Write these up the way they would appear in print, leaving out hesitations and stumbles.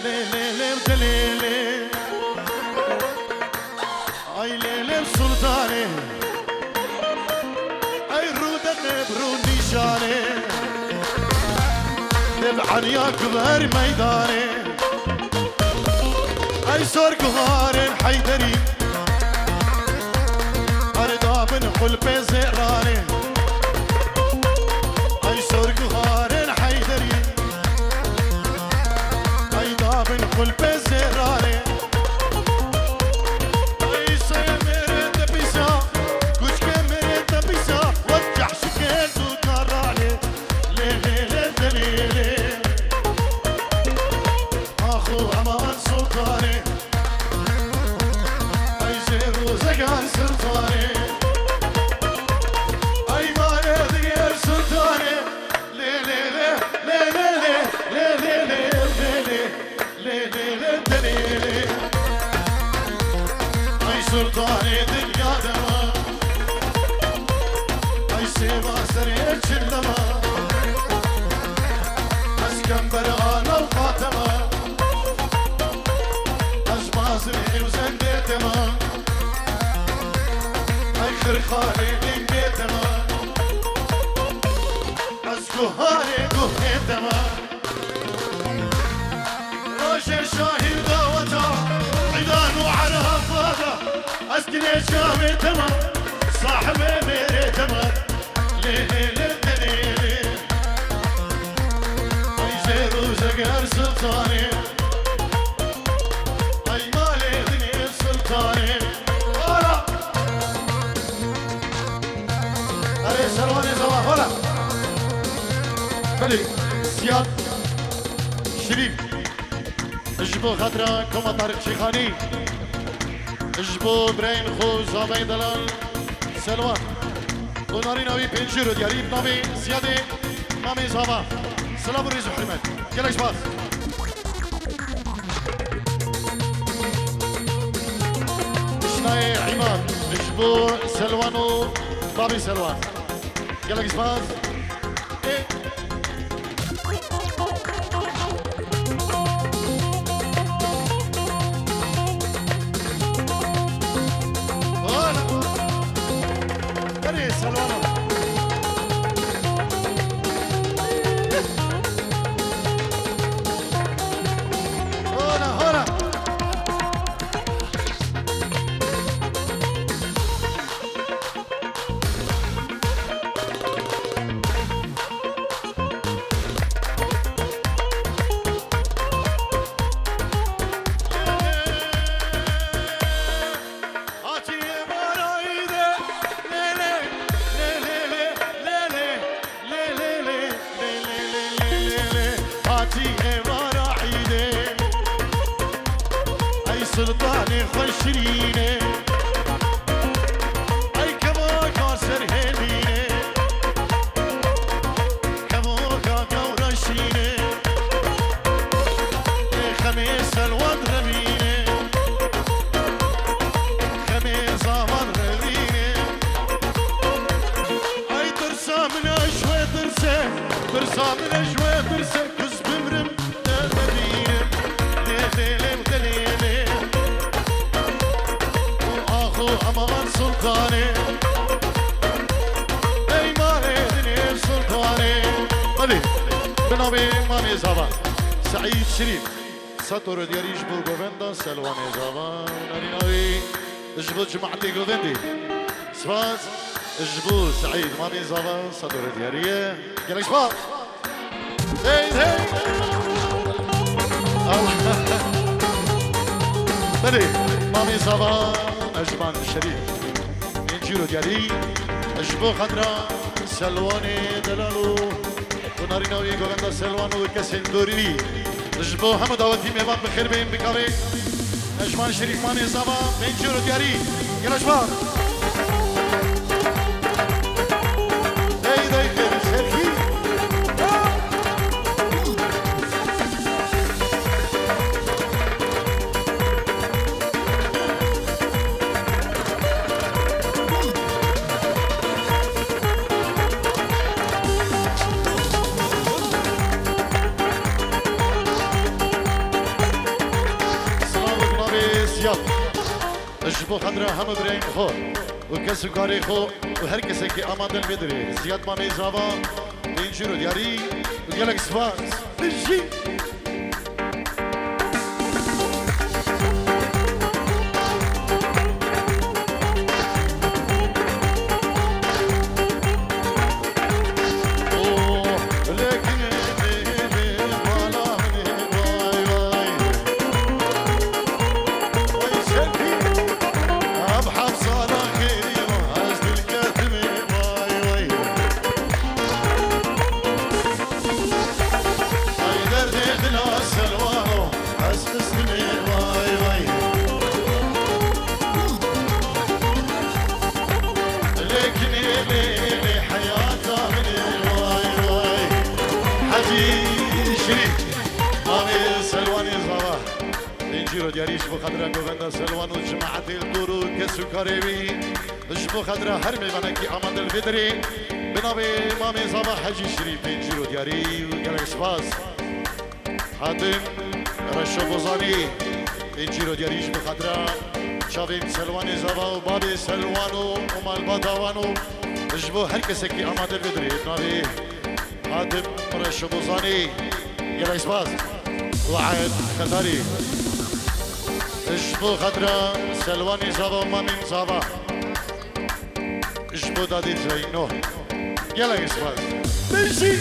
ليلي ودليلي اي ليلي سلطاني اي رودة بروني شاني تبعن يا كبر ميداني اي صور قهار حيدري ارضا من قلبي زهراني اي صور قهار حيدري اي ضا من قلبي زهراني اي سيمر دبيسا كوش كمر دبيسا وجع شكل وطراني ليلي دليلي اخو امان سلطاني اي زيرو زقان سلطاني اي مالي دير سلطاني ليلي ليلي ليلي ليلي دليلي اي سلطاني دنيا دما اي سيما سريع شلما اسكن برغانا وخاتما ازمازني وزندتما اي خرخاني دنجتما ازكوهاني قهتما روشي شاهي وداوتا عيدان وعرفاتا اسكني شامي تما صاحبي ميري تما ليلي دليلي اي زيرو زقر سلطاني اي مالي دنيا سلطاني ورا اري سلواني زوا ورا خلي زياد شريف اجبو خاطرة كما طارق شيخاني اجبو برين خو زابي دلال سلوان وناري ناوي بنجيرو دياري بنامي زيادة مامي زابا سلام وريز وحرمات يلا شباز اشناي عماد اجبو سلوانو بابي سلوان يلا شباز ايه سلطاني خشريني اي كموكا سرهليني كموكا كورشيني خميس الوضربيني خميس الوضربيني اي ترسى من اشوي ترسى ترسى من اشوي ترسى كسب مرم تدريني ليلي ودليلي امان سلطاني اي مالي دنيا سلطاني مالي بنامي مامي زابا سعيد شريف ساتور دياري جبو غوفندا سلواني زابا ناري ناوي جبو جمعتي غوفندي سباس جبو سعيد مامي زابا ساتور دياري يلا شباب هي هي مالي مامي زابا اجمان الشريف ينجيرو ديالي اجبو خضرا سلواني دلالو وناري ناوي غوغندا سلوانو وكسين دوري اجبو حمد اوتي ميبان بخير بين بكاري اجمان الشريف ماني صابا ينجيرو ديالي يلا شباب زياد اجبو خضرا هم برين خو وكسو كاري خو وهر كسي كي امان البدري زياد مامي زابا بينجيرو دياري وقالك سباس بيجي دياريش بخدرة جوفندا سلوان وجماعة الدورو كسكريبي اجبو خدرة هرمي بنكي أمان الفدري بنابي مامي صباح حجي شريف بنجيرو دياري وقالك سباس حاتم رشو بوزاني بنجيرو دياريش بخدرة شابين سلواني زبا وبابي سلوانو ومال بادوانو اجبو هركسكي أمان الفدري بنابي حاتم رشو بوزاني قالك سباس وعد خطري اجبو خضرا سلواني زابا وما من زابا اجبو دادي زينو يلا اسفاز بيجي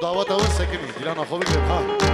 دعوة اول سكني ديلانا خوبك ها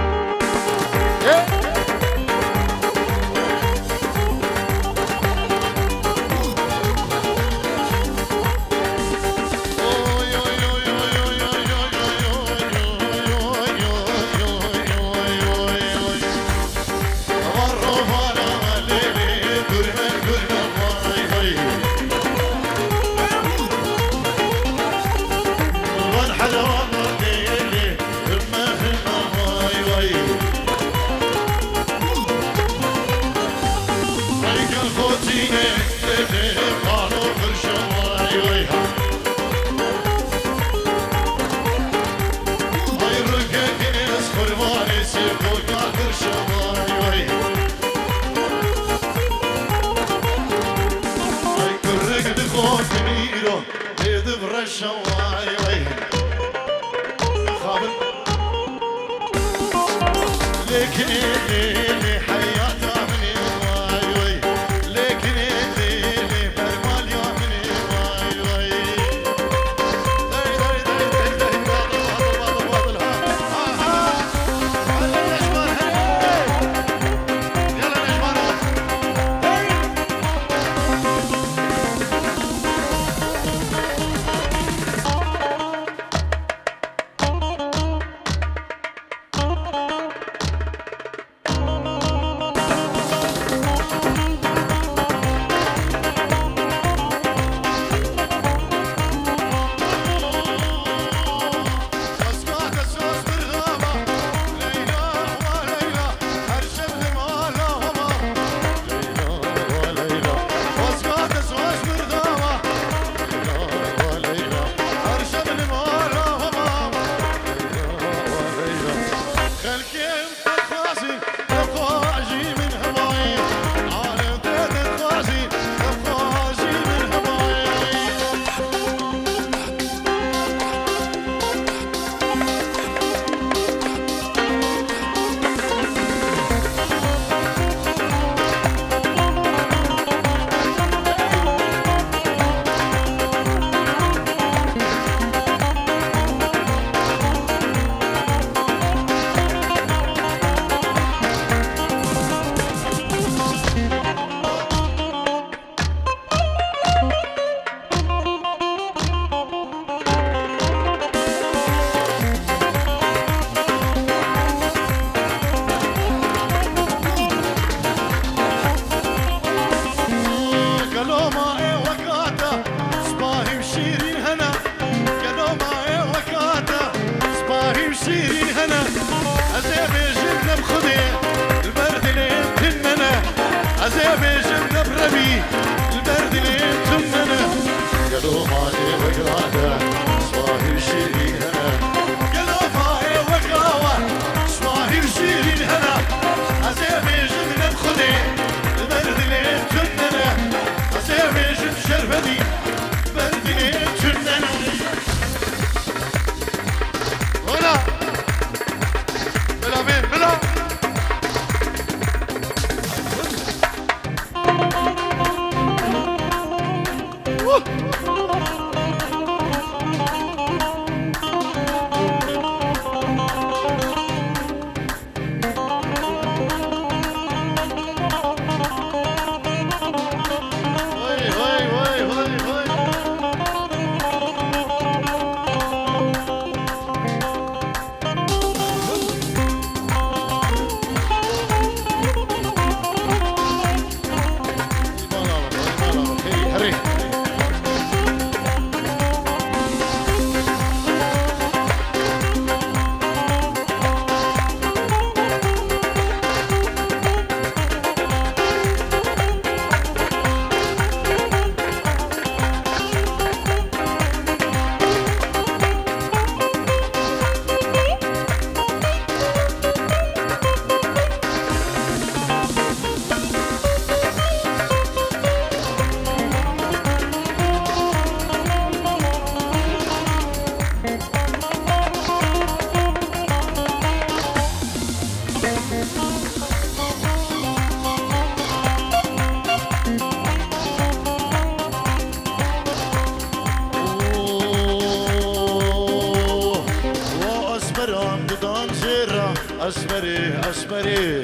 أسمري أسمري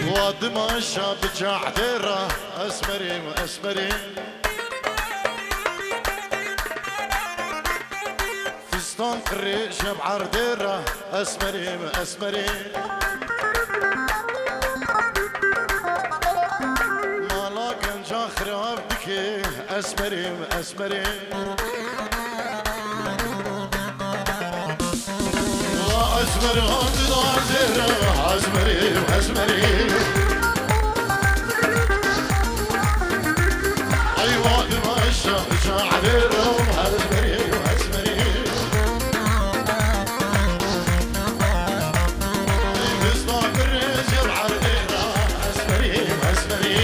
وادم الشاب جعدرة أسمري وأسمري فستان قريش بعردرة أسمري وأسمري مالاك انجاخر عبدك أسمري وأسمري أسمر عند دار زهرة أسمري وأسمري أيوة ما الشام شعريرة أسمري وأسمري بسطاك الريز يبعريرة أسمري وأسمري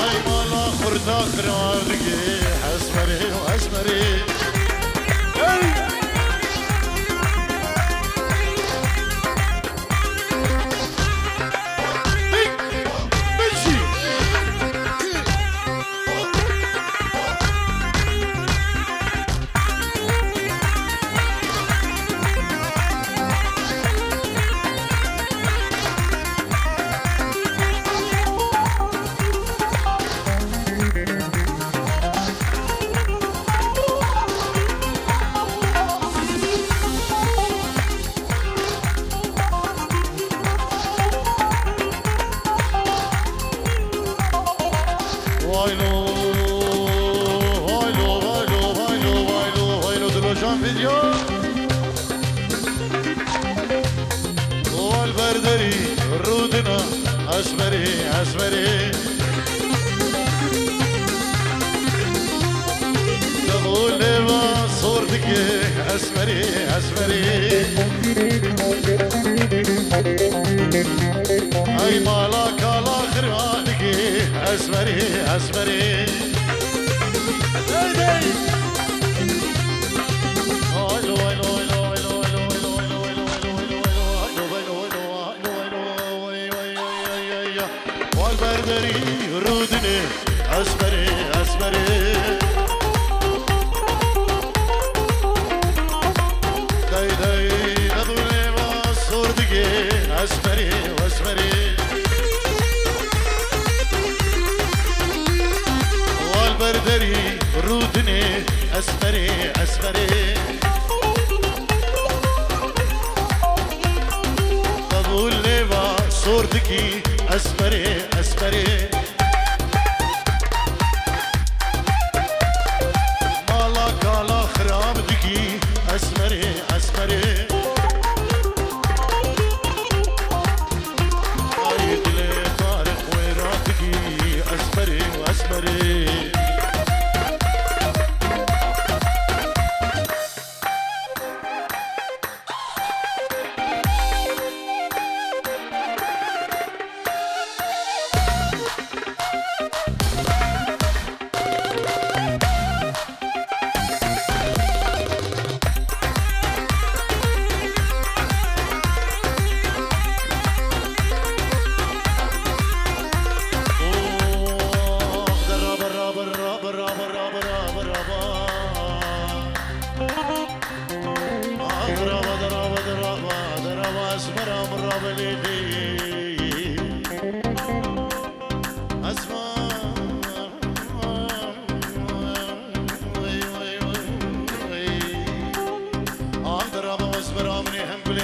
أي مالا خرداك راردقي أسمري وأسمري أسمري أسمري تقول ما صورتك أسمري أسمري أي مالك الآخر مالك أسمري أسمري والبردري رودني أسمري أسمري داي داي نضوني ما صورتك أسمري وأسمري والبردري رودني أسمري أسمري تقول لي ما صورتك أسمري أسمري مالك على خرابتك أسمري أسمري عيد لي طارق ويراتك أسمري وأسمري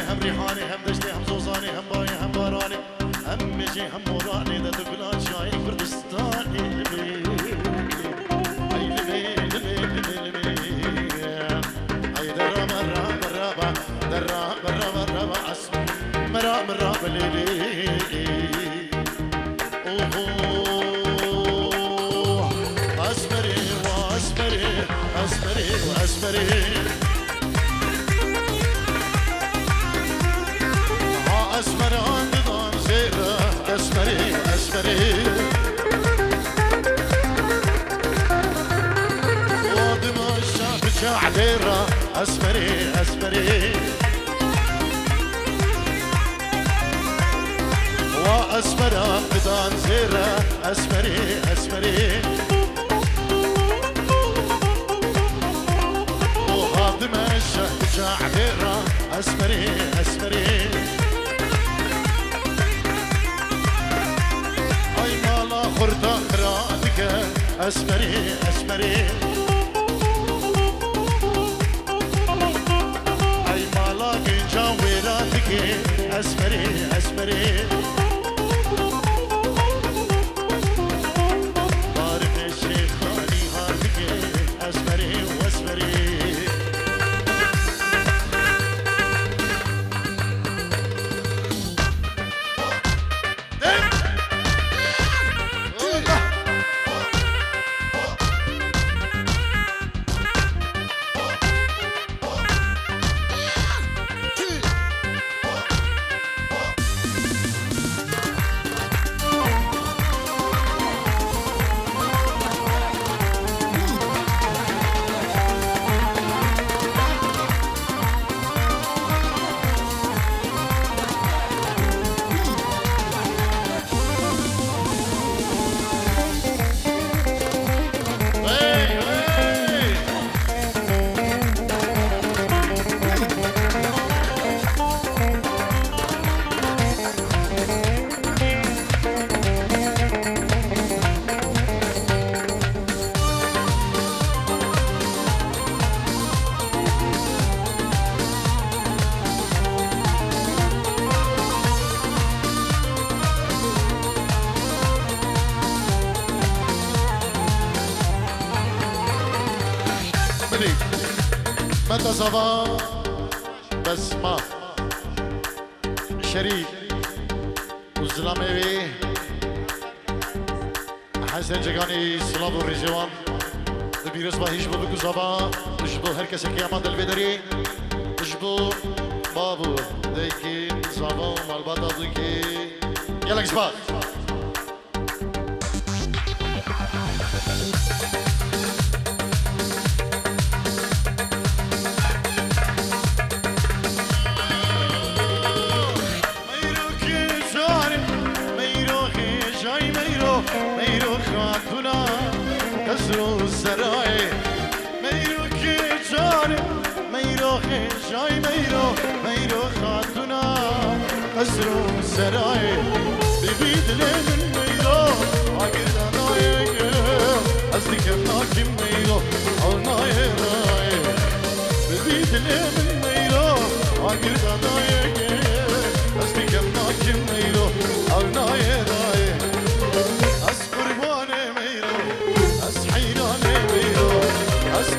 هم ريحاني هم دشتي هم زوزاني هم باي هم باراني هم مجي هم مراني ده تقولان شاي كردستاني لبي اي لبي لبي لبي لبي اي درا مرا مرا درا مرا مرا اسم مرا مرا بليلي اوه اسمري واسمري اسمري واسمري أسمر عند ضان زيرة أسمري أسمري وادم الشعب شعديرة أسمري أسمري وأسمر عند ضان زيرة أسمري أسمري اسمري اسمري اي مالاك جاوراتك اسمري اسمري بارك الشيخاني هاتك اسمري واسمري متى صفا بسمة شريف وزلامي بي حسن جگانی سلام و رجوان بیرس با هیچ بودو صفا جبو هر کسی که امان دل بداری جبو بابو دیکی صفا مالباتا دوکی یلا کسبات كسروا السراي ميرو كيجاني ميرو خيجاي ميرو خاتونا كسروا السراي ببيد لمن ميرو عقد نايك أصدق ناكم ميرو أو نايراي ببيد لمن ميرو عقد نايك أصدق ناكم ميرو أو نايراي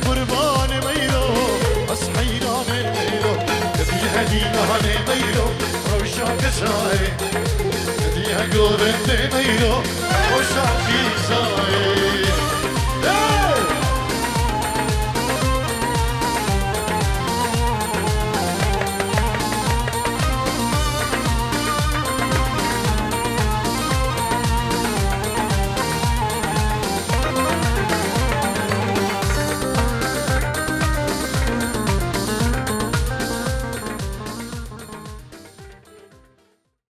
قربان ميرو أصحيران ميرو تبيها دينان ميرو روشاك ساي تبيها قربان ميرو روشاك ساي